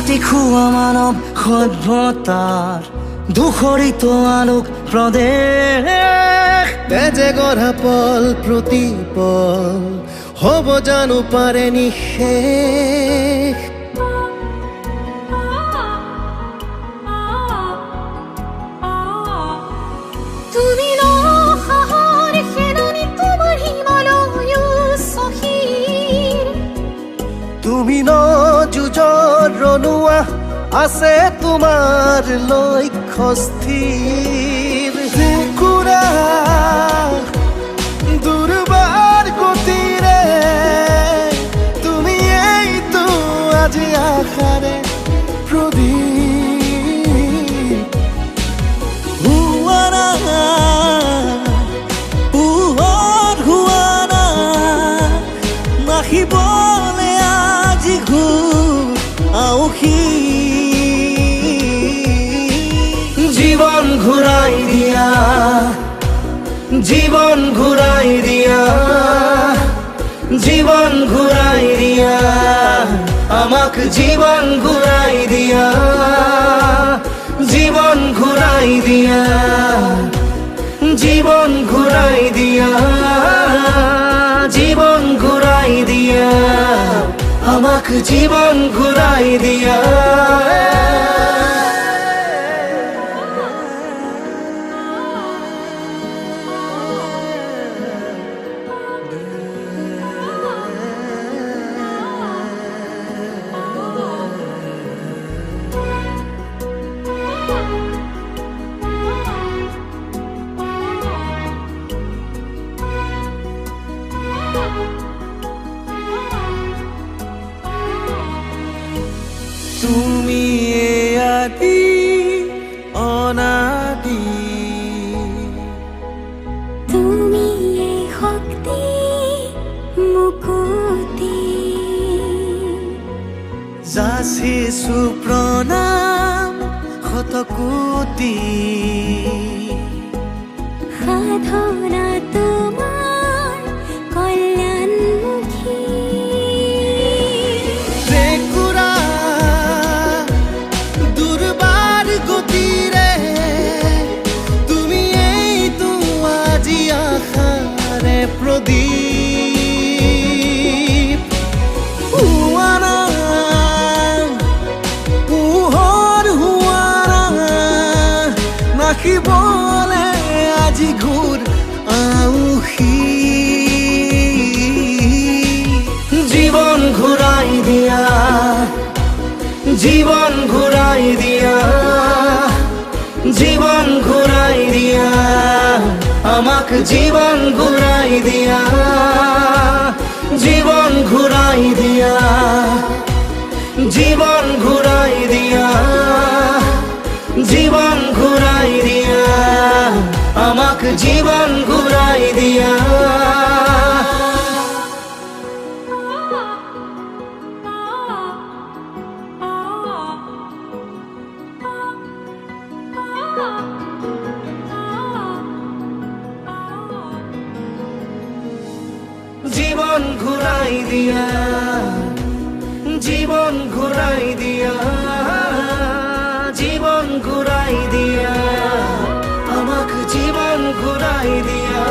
মাটি খোৱা মানৱ সভ্যতাৰ দুখৰিত আলোক প্ৰদেশ তেজে গঢ়া পল প্ৰতিপল হ'ব জানো পাৰে নিশেষ তুমি ন সাহৰ সেনানী তোমাৰ হিমালয় উচ্চশিৰ তুমি ন যুঁজৰ ৰণুৱা আছে তোমাৰ লক্ষ্য স্থিৰ কুৰা দুৰ্বাৰ গতিৰে তুমি এইটো আজি আশাৰে প্ৰদীপ হুৱাৰা পোহৰ হুৱাৰা নাহিবলে আজি ঘূৰ আউসী জীৱন ঘূৰাই দিয়া জীৱন ঘূৰাই দিয়া জীৱন ঘূৰাই দিয়া আমাক জীৱন ঘূৰাই দিয়া জীৱন ঘূৰাই দিয়া জীৱন ঘূৰাই দিয়া জীৱন ঘূৰাই দিয়া আমাক জীৱন ঘূৰাই দিয়া তুমি আদি অনাদি তুমি এই শক্তি মুকুতি যাচিছো প্ৰণাম শতকোটি সাধনা তোমাৰ কল্যাণমুখী কুৰা দুৰ্বাৰ গতিৰে তুমি এইটো আজি আশাৰে প্ৰদীপ হুৱাৰা পোহৰ হুৱাৰা নাখিবলে আজি ঘূৰ আউসী জীবন ঘূৰাই দিয়া জীবন ঘূৰাই দিয়া জীবন ঘূৰাই দিয়া আমাক জীবন ঘূৰাই দিয়া জীবন ঘূৰাই দিয়া জীবন ঘূৰাই দিয়া জীবন ঘূৰাই দিয়া আমাক জীবন ঘূৰাই দিয়া জীবন ঘূৰাই দিয়া জীবন ঘূৰাই দিয়া জীবন ঘূৰাই দিয়া আমাক জীবন ঘূৰাই দিয়া